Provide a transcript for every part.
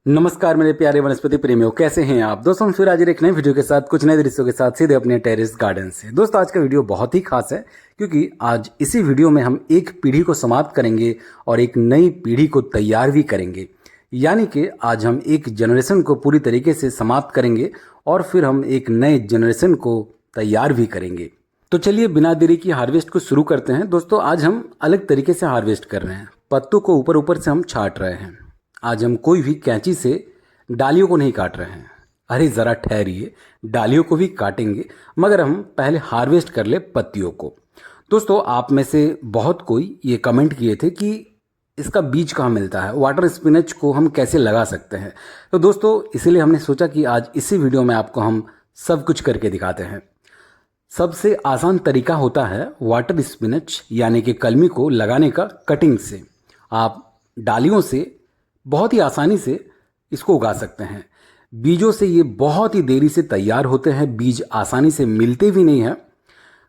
नमस्कार मेरे प्यारे वनस्पति प्रेमियों, कैसे हैं आप दोस्तों। हम फिर आज एक नए वीडियो के साथ कुछ नए दृश्यों के साथ सीधे अपने टेरेस गार्डन से। दोस्तों आज का वीडियो बहुत ही खास है क्योंकि आज इसी वीडियो में हम एक पीढ़ी को समाप्त करेंगे और एक नई पीढ़ी को तैयार भी करेंगे। यानी कि आज हम एक जनरेशन को पूरी तरीके से समाप्त करेंगे और फिर हम एक नए जनरेशन को तैयार भी करेंगे। तो चलिए बिना देरी की हार्वेस्ट को शुरू करते हैं। दोस्तों आज हम अलग तरीके से हार्वेस्ट कर रहे हैं। पत्तों को ऊपर ऊपर से हम छांट रहे हैं। आज हम कोई भी कैंची से डालियों को नहीं काट रहे हैं। अरे ज़रा ठहरिए, डालियों को भी काटेंगे, मगर हम पहले हार्वेस्ट कर ले पत्तियों को। दोस्तों आप में से बहुत कोई ये कमेंट किए थे कि इसका बीज कहाँ मिलता है, वाटर स्पिनच को हम कैसे लगा सकते हैं। तो दोस्तों इसीलिए हमने सोचा कि आज इसी वीडियो में आपको हम सब कुछ करके दिखाते हैं। सबसे आसान तरीका होता है वाटर स्पिनच यानी कि कलमी को लगाने का कटिंग से। आप डालियों से बहुत ही आसानी से इसको उगा सकते हैं। बीजों से ये बहुत ही देरी से तैयार होते हैं, बीज आसानी से मिलते भी नहीं हैं।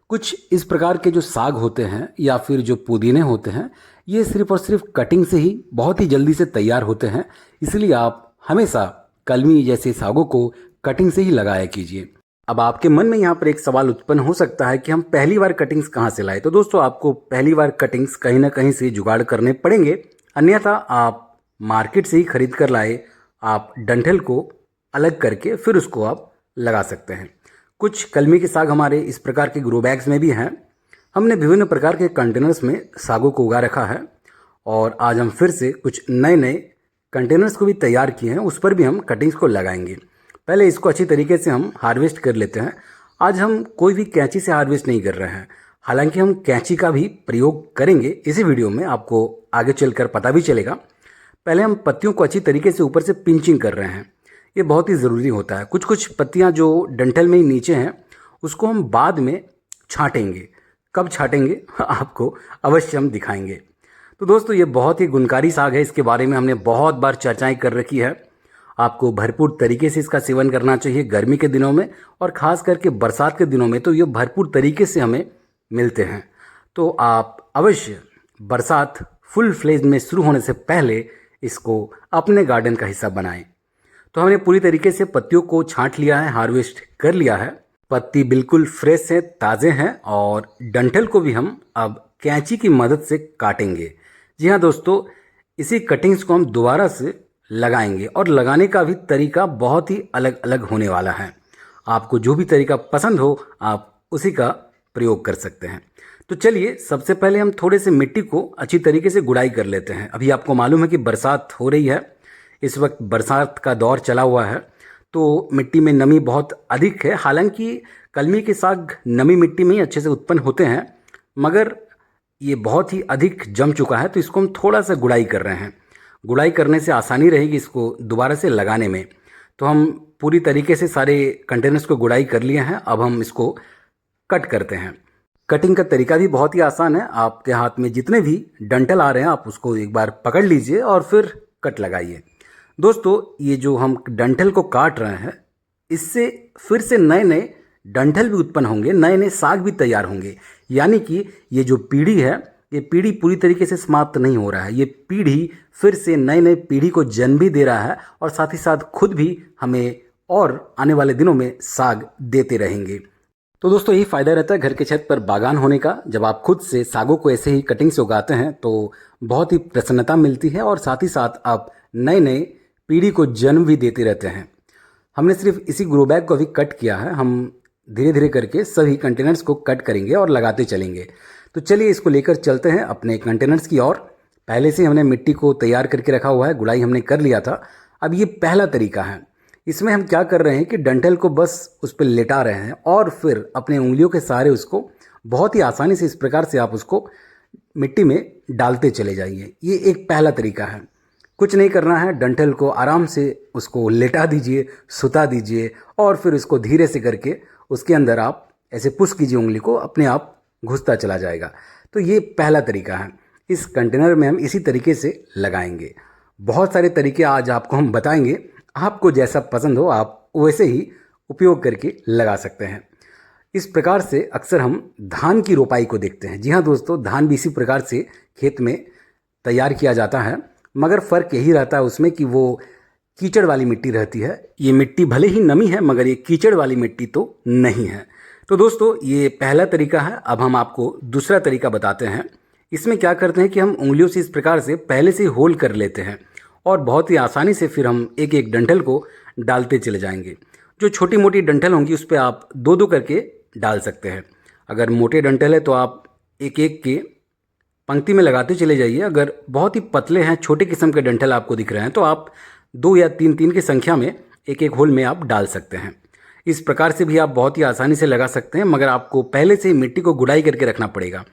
कुछ इस प्रकार के जो साग होते हैं या फिर जो पुदीने होते हैं, ये सिर्फ और सिर्फ कटिंग से ही बहुत ही जल्दी से तैयार होते हैं। इसलिए आप हमेशा कलमी जैसे सागों को कटिंग से ही लगाया कीजिए। अब आपके मन में यहाँ पर एक सवाल उत्पन्न हो सकता है कि हम पहली बार कटिंग्स कहाँ से लाए। तो दोस्तों आपको पहली बार कटिंग्स कहीं ना कहीं से जुगाड़ करने पड़ेंगे, अन्यथा आप मार्केट से ही खरीद कर लाए। आप डंठल को अलग करके फिर उसको आप लगा सकते हैं। कुछ कलमी के साग हमारे इस प्रकार के ग्रो बैग्स में भी हैं। हमने विभिन्न प्रकार के कंटेनर्स में सागों को उगा रखा है और आज हम फिर से कुछ नए नए कंटेनर्स को भी तैयार किए हैं, उस पर भी हम कटिंग्स को लगाएंगे। पहले इसको अच्छी तरीके से हम हार्वेस्ट कर लेते हैं। आज हम कोई भी कैंची से हार्वेस्ट नहीं कर रहे हैं, हालांकि हम कैंची का भी प्रयोग करेंगे इसी वीडियो में, आपको आगे चलकर पता भी चलेगा। पहले हम पत्तियों को अच्छी तरीके से ऊपर से पिंचिंग कर रहे हैं, ये बहुत ही ज़रूरी होता है। कुछ कुछ पत्तियां जो डंठल में ही नीचे हैं उसको हम बाद में छांटेंगे। कब छांटेंगे आपको अवश्य हम दिखाएंगे। तो दोस्तों ये बहुत ही गुणकारी साग है, इसके बारे में हमने बहुत बार चर्चाएं कर रखी है। आपको भरपूर तरीके से इसका सेवन करना चाहिए गर्मी के दिनों में, और ख़ास करके बरसात के दिनों में तो ये भरपूर तरीके से हमें मिलते हैं। तो आप अवश्य बरसात फुल फ्लेज में शुरू होने से पहले इसको अपने गार्डन का हिस्सा बनाएं। तो हमने पूरी तरीके से पत्तियों को छांट लिया है, हार्वेस्ट कर लिया है। पत्ती बिल्कुल फ्रेश है, ताज़े हैं, और डंठल को भी हम अब कैंची की मदद से काटेंगे। जी हाँ दोस्तों, इसी कटिंग्स को हम दोबारा से लगाएंगे और लगाने का भी तरीका बहुत ही अलग अलग होने वाला है। आपको जो भी तरीका पसंद हो आप उसी का प्रयोग कर सकते हैं। तो चलिए सबसे पहले हम थोड़े से मिट्टी को अच्छी तरीके से गुड़ाई कर लेते हैं। अभी आपको मालूम है कि बरसात हो रही है, इस वक्त बरसात का दौर चला हुआ है, तो मिट्टी में नमी बहुत अधिक है। हालांकि कलमी के साग नमी मिट्टी में ही अच्छे से उत्पन्न होते हैं, मगर ये बहुत ही अधिक जम चुका है, तो इसको हम थोड़ा सा गुड़ाई कर रहे हैं। गुड़ाई करने से आसानी रहेगी इसको दोबारा से लगाने में। तो हम पूरी तरीके से सारे कंटेनर्स को गुड़ाई कर लिए हैं। अब हम इसको कट करते हैं। कटिंग का तरीका भी बहुत ही आसान है। आपके हाथ में जितने भी डंठल आ रहे हैं आप उसको एक बार पकड़ लीजिए और फिर कट लगाइए। दोस्तों ये जो हम डंठल को काट रहे हैं, इससे फिर से नए नए डंठल भी उत्पन्न होंगे, नए नए साग भी तैयार होंगे। यानी कि ये जो पीढ़ी है, ये पीढ़ी पूरी तरीके से समाप्त नहीं हो रहा है। ये पीढ़ी फिर से नए नए पीढ़ी को जन्म भी दे रहा है और साथ ही साथ खुद भी हमें और आने वाले दिनों में साग देते रहेंगे। तो दोस्तों यही फ़ायदा रहता है घर के छत पर बागान होने का। जब आप खुद से सागों को ऐसे ही कटिंग से उगाते हैं तो बहुत ही प्रसन्नता मिलती है और साथ ही साथ आप नए नए पीढ़ी को जन्म भी देते रहते हैं। हमने सिर्फ इसी ग्रो बैग को अभी कट किया है, हम धीरे धीरे करके सभी कंटेनर्स को कट करेंगे और लगाते चलेंगे। तो चलिए इसको लेकर चलते हैं अपने कंटेनर्स की ओर। पहले से हमने मिट्टी को तैयार करके रखा हुआ है, गुड़ाई हमने कर लिया था। अब ये पहला तरीका है, इसमें हम क्या कर रहे हैं कि डंठल को बस उस पर लेटा रहे हैं और फिर अपने उंगलियों के सहारे उसको बहुत ही आसानी से इस प्रकार से आप उसको मिट्टी में डालते चले जाइए। ये एक पहला तरीका है। कुछ नहीं करना है, डंठल को आराम से उसको लेटा दीजिए, सुता दीजिए और फिर उसको धीरे से करके उसके अंदर आप ऐसे पुश कीजिए, उंगली को अपने आप घुसता चला जाएगा। तो ये पहला तरीका है। इस कंटेनर में हम इसी तरीके से लगाएंगे। बहुत सारे तरीके आज आपको हम बताएंगे, आपको जैसा पसंद हो आप वैसे ही उपयोग करके लगा सकते हैं। इस प्रकार से अक्सर हम धान की रोपाई को देखते हैं। जी हाँ दोस्तों, धान भी इसी प्रकार से खेत में तैयार किया जाता है, मगर फ़र्क यही रहता है उसमें कि वो कीचड़ वाली मिट्टी रहती है। ये मिट्टी भले ही नमी है मगर ये कीचड़ वाली मिट्टी तो नहीं है। तो दोस्तों ये पहला तरीका है। अब हम आपको दूसरा तरीका बताते हैं। इसमें क्या करते हैं कि हम उंगलियों से इस प्रकार से पहले से ही होल कर लेते हैं और बहुत ही आसानी से फिर हम एक एक डंठल को डालते चले जाएंगे। जो छोटी मोटी डंठल होंगी उस पर आप दो दो करके डाल सकते हैं। अगर मोटे डंठल है तो आप एक एक के पंक्ति में लगाते चले जाइए। अगर बहुत ही पतले हैं, छोटे किस्म के डंठल आपको दिख रहे हैं तो आप दो या तीन तीन की संख्या में एक एक होल में आप डाल सकते हैं। इस प्रकार से भी आप बहुत ही आसानी से लगा सकते हैं, मगर आपको पहले से ही मिट्टी को गुड़ाई करके रखना पड़ेगा,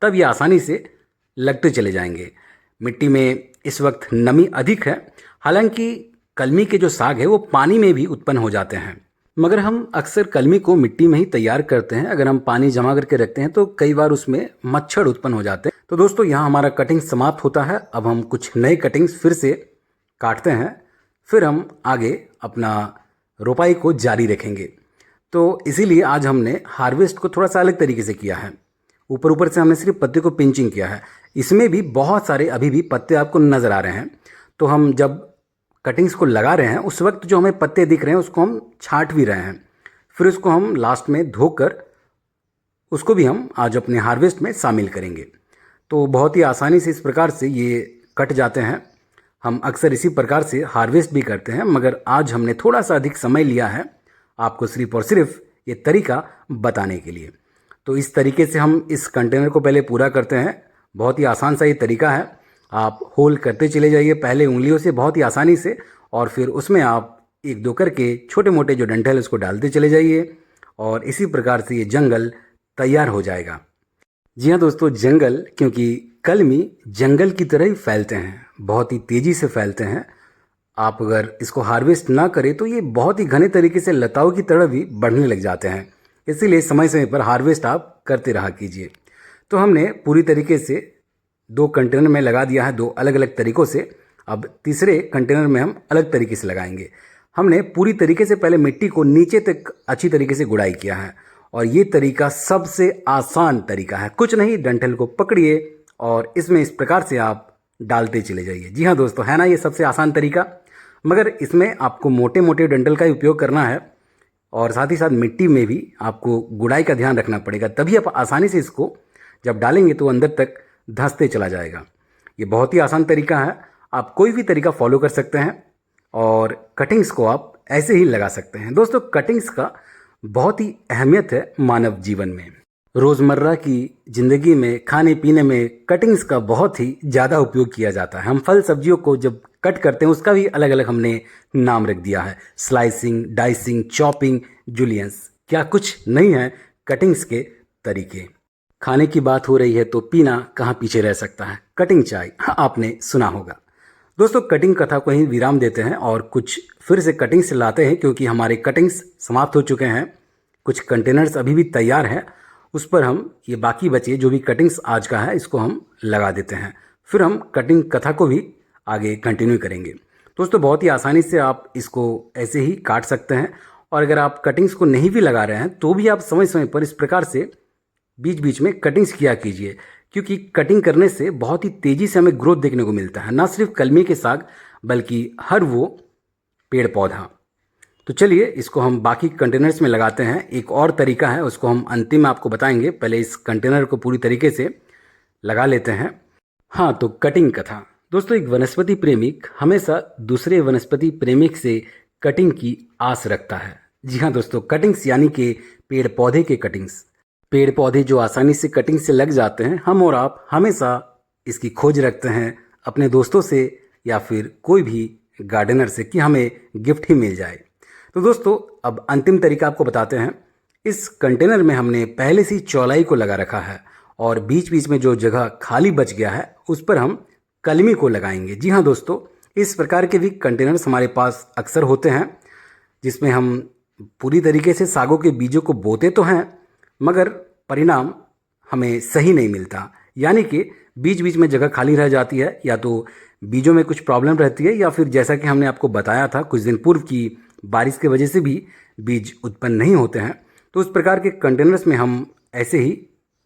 तब ये आसानी से लगते चले जाएंगे। मिट्टी में इस वक्त नमी अधिक है, हालांकि कलमी के जो साग है वो पानी में भी उत्पन्न हो जाते हैं, मगर हम अक्सर कलमी को मिट्टी में ही तैयार करते हैं। अगर हम पानी जमा करके रखते हैं तो कई बार उसमें मच्छर उत्पन्न हो जाते हैं। तो दोस्तों यहाँ हमारा कटिंग समाप्त होता है। अब हम कुछ नए कटिंग्स फिर से काटते हैं, फिर हम आगे अपना रोपाई को जारी रखेंगे। तो इसीलिए आज हमने हार्वेस्ट को थोड़ा सा अलग तरीके से किया है। ऊपर ऊपर से हमने सिर्फ पत्ते को पिंचिंग किया है। इसमें भी बहुत सारे अभी भी पत्ते आपको नज़र आ रहे हैं। तो हम जब कटिंग्स को लगा रहे हैं उस वक्त जो हमें पत्ते दिख रहे हैं उसको हम छांट भी रहे हैं, फिर उसको हम लास्ट में धोकर उसको भी हम आज अपने हार्वेस्ट में शामिल करेंगे। तो बहुत ही आसानी से इस प्रकार से ये कट जाते हैं। हम अक्सर इसी प्रकार से हार्वेस्ट भी करते हैं, मगर आज हमने थोड़ा सा अधिक समय लिया है आपको सिर्फ और सिर्फ ये तरीका बताने के लिए। तो इस तरीके से हम इस कंटेनर को पहले पूरा करते हैं। बहुत ही आसान सा ये तरीका है। आप होल करते चले जाइए पहले उंगलियों से बहुत ही आसानी से, और फिर उसमें आप एक दो करके छोटे मोटे जो डंठल है उसको डालते चले जाइए और इसी प्रकार से ये जंगल तैयार हो जाएगा। जी हाँ दोस्तों, जंगल, क्योंकि कलमी जंगल की तरह ही फैलते हैं, बहुत ही तेज़ी से फैलते हैं। आप अगर इसको हार्वेस्ट ना करें तो ये बहुत ही घने तरीके से लताओं की तरह भी बढ़ने लग जाते हैं। इसीलिए समय समय पर हार्वेस्ट आप करते रहा कीजिए। तो हमने पूरी तरीके से 2 कंटेनर में लगा दिया है, 2 अलग अलग तरीक़ों से। अब तीसरे कंटेनर में हम अलग तरीके से लगाएंगे। हमने पूरी तरीके से पहले मिट्टी को नीचे तक अच्छी तरीके से गुड़ाई किया है और ये तरीका सबसे आसान तरीका है। कुछ नहीं, डंठल को पकड़िए और इसमें इस प्रकार से आप डालते चले जाइए। जी हाँ दोस्तों, है ना ये सबसे आसान तरीका, मगर इसमें आपको मोटे मोटे डंठल का ही उपयोग करना है और साथ ही साथ मिट्टी में भी आपको गुड़ाई का ध्यान रखना पड़ेगा, तभी आप आसानी से इसको जब डालेंगे तो अंदर तक धंसते चला जाएगा। ये बहुत ही आसान तरीका है, आप कोई भी तरीका फॉलो कर सकते हैं और कटिंग्स को आप ऐसे ही लगा सकते हैं। दोस्तों कटिंग्स का बहुत ही अहमियत है मानव जीवन में। रोज़मर्रा की ज़िंदगी में खाने पीने में कटिंग्स का बहुत ही ज़्यादा उपयोग किया जाता है। हम फल सब्जियों को जब कट करते हैं उसका भी अलग अलग हमने नाम रख दिया है, स्लाइसिंग, डाइसिंग, चॉपिंग, जूलियंस। क्या कुछ नहीं है कटिंग्स के तरीके। खाने की बात हो रही है तो पीना कहाँ पीछे रह सकता है, कटिंग चाय, आपने सुना होगा। दोस्तों कटिंग कथा को ही विराम देते हैं और कुछ फिर से कटिंग से लाते हैं, क्योंकि हमारे कटिंग्स समाप्त हो चुके हैं। कुछ कंटेनर्स अभी भी तैयार हैं, उस पर हम ये बाकी बचे जो भी कटिंग्स आज का है इसको हम लगा देते हैं, फिर हम कटिंग कथा को भी आगे कंटिन्यू करेंगे। दोस्तों बहुत ही आसानी से आप इसको ऐसे ही काट सकते हैं, और अगर आप कटिंग्स को नहीं भी लगा रहे हैं तो भी आप समय समय पर इस प्रकार से बीच बीच में कटिंग्स किया कीजिए, क्योंकि कटिंग करने से बहुत ही तेज़ी से हमें ग्रोथ देखने को मिलता है, ना सिर्फ कलमी के साग बल्कि हर वो पेड़ पौधा। तो चलिए इसको हम बाकी कंटेनर्स में लगाते हैं। एक और तरीका है, उसको हम अंतिम में आपको बताएंगे, पहले इस कंटेनर को पूरी तरीके से लगा लेते हैं। हाँ, तो कटिंग कथा। दोस्तों एक वनस्पति प्रेमिक हमेशा दूसरे वनस्पति प्रेमिक से कटिंग की आस रखता है। जी हाँ दोस्तों, कटिंग्स यानी कि पेड़ पौधे के कटिंग्स, पेड़ पौधे जो आसानी से कटिंग से लग जाते हैं, हम और आप हमेशा इसकी खोज रखते हैं अपने दोस्तों से या फिर कोई भी गार्डनर से कि हमें गिफ्ट ही मिल जाए। तो दोस्तों अब अंतिम तरीका आपको बताते हैं। इस कंटेनर में हमने पहले से ही चौलाई को लगा रखा है और बीच बीच में जो जगह खाली बच गया है उस पर हम कलमी को लगाएंगे। जी हाँ दोस्तों, इस प्रकार के भी कंटेनर्स हमारे पास अक्सर होते हैं, जिसमें हम पूरी तरीके से सागों के बीजों को बोते तो हैं मगर परिणाम हमें सही नहीं मिलता, यानी कि बीच बीच में जगह खाली रह जाती है, या तो बीजों में कुछ प्रॉब्लम रहती है या फिर जैसा कि हमने आपको बताया था कुछ दिन पूर्व की बारिश की वजह से भी बीज उत्पन्न नहीं होते हैं। तो उस प्रकार के कंटेनर्स में हम ऐसे ही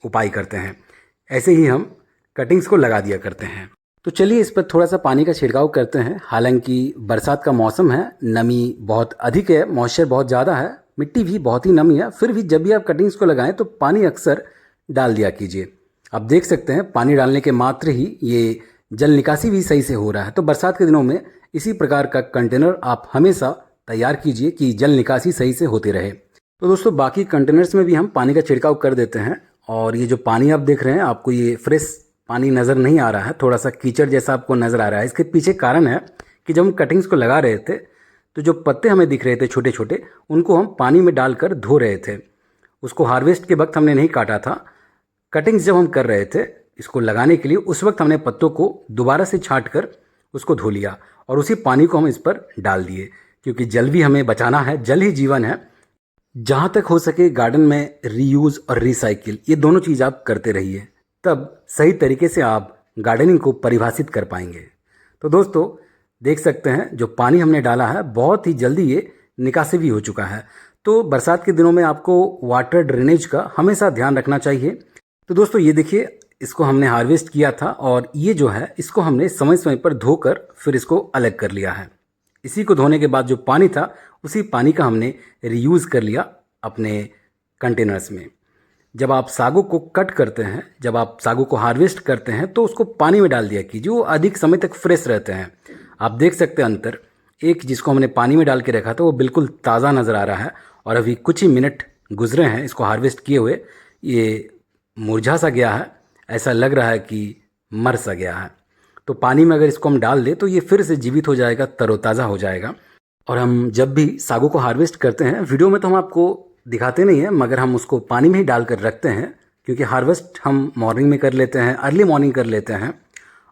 उपाय करते हैं, ऐसे ही हम कटिंग्स को लगा दिया करते हैं। तो चलिए इस पर थोड़ा सा पानी का छिड़काव करते हैं। हालांकि बरसात का मौसम है, नमी बहुत अधिक है, मॉइस्चर बहुत ज़्यादा है, मिट्टी भी बहुत ही नमी है, फिर भी जब भी आप कटिंग्स को लगाएं तो पानी अक्सर डाल दिया कीजिए। आप देख सकते हैं पानी डालने के मात्र ही ये जल निकासी भी सही से हो रहा है। तो बरसात के दिनों में इसी प्रकार का कंटेनर आप हमेशा तैयार कीजिए कि जल निकासी सही से होती रहे। तो दोस्तों बाकी कंटेनर्स में भी हम पानी का छिड़काव कर देते हैं। और ये जो पानी आप देख रहे हैं, आपको ये फ्रेश पानी नज़र नहीं आ रहा है, थोड़ा सा कीचड़ जैसा आपको नज़र आ रहा है। इसके पीछे कारण है कि जब हम कटिंग्स को लगा रहे थे तो जो पत्ते हमें दिख रहे थे छोटे छोटे, उनको हम पानी में डालकर धो रहे थे। उसको हार्वेस्ट के वक्त हमने नहीं काटा था। कटिंग्स जब हम कर रहे थे इसको लगाने के लिए, उस वक्त हमने पत्तों को दोबारा से छांट कर उसको धो लिया और उसी पानी को हम इस पर डाल दिए, क्योंकि जल भी हमें बचाना है, जल ही जीवन है। जहाँ तक हो सके गार्डन में रीयूज़ और रिसाइकिल ये दोनों चीज़ आप करते रहिए, तब सही तरीके से आप गार्डनिंग को परिभाषित कर पाएंगे। तो दोस्तों देख सकते हैं जो पानी हमने डाला है बहुत ही जल्दी ये निकासी भी हो चुका है। तो बरसात के दिनों में आपको वाटर ड्रेनेज का हमेशा ध्यान रखना चाहिए। तो दोस्तों ये देखिए, इसको हमने हार्वेस्ट किया था और ये जो है इसको हमने समय समय पर धोकर फिर इसको अलग कर लिया है। इसी को धोने के बाद जो पानी था उसी पानी का हमने रीयूज़ कर लिया अपने कंटेनर्स में। जब आप सागों को कट करते हैं, जब आप सागों को हार्वेस्ट करते हैं तो उसको पानी में डाल दिया कीजिए, वो अधिक समय तक फ्रेश रहते हैं। आप देख सकते हैं अंतर, एक जिसको हमने पानी में डाल के रखा था वो बिल्कुल ताज़ा नज़र आ रहा है और अभी कुछ ही मिनट गुजरे हैं इसको हार्वेस्ट किए हुए, ये मुरझा सा गया है, ऐसा लग रहा है कि मर सा गया है। तो पानी में अगर इसको हम डाल दें तो ये फिर से जीवित हो जाएगा, तरोताज़ा हो जाएगा। और हम जब भी सागों को हार्वेस्ट करते हैं, वीडियो में तो हम आपको दिखाते नहीं हैं, मगर हम उसको पानी में ही डाल कर रखते हैं, क्योंकि हार्वेस्ट हम मॉर्निंग में कर लेते हैं, अर्ली मॉर्निंग कर लेते हैं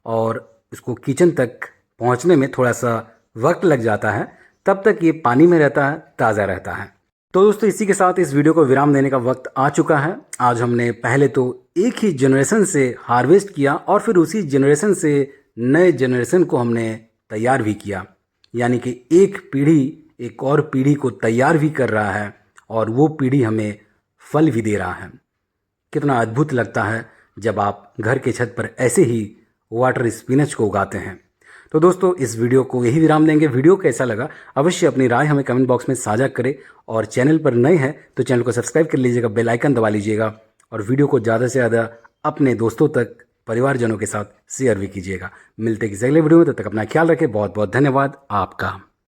और उसको किचन तक पहुंचने में थोड़ा सा वक्त लग जाता है, तब तक ये पानी में रहता है, ताज़ा रहता है। तो दोस्तों इसी के साथ इस वीडियो को विराम देने का वक्त आ चुका है। आज हमने पहले तो एक ही जनरेशन से हार्वेस्ट किया और फिर उसी जनरेशन से नए जनरेशन को हमने तैयार भी किया, यानी कि एक पीढ़ी एक और पीढ़ी को तैयार भी कर रहा है और वो पीढ़ी हमें फल भी दे रहा है। कितना अद्भुत लगता है जब आप घर के छत पर ऐसे ही वाटर स्पिनच को उगाते हैं। तो दोस्तों इस वीडियो को यही विराम देंगे। वीडियो कैसा लगा अवश्य अपनी राय हमें कमेंट बॉक्स में साझा करें और चैनल पर नए हैं तो चैनल को सब्सक्राइब कर लीजिएगा, बेल आइकन दबा लीजिएगा और वीडियो को ज़्यादा से ज़्यादा अपने दोस्तों तक, परिवारजनों के साथ शेयर भी कीजिएगा। मिलते किसी अगले वीडियो में, तब तक अपना ख्याल रखें। बहुत बहुत धन्यवाद आपका।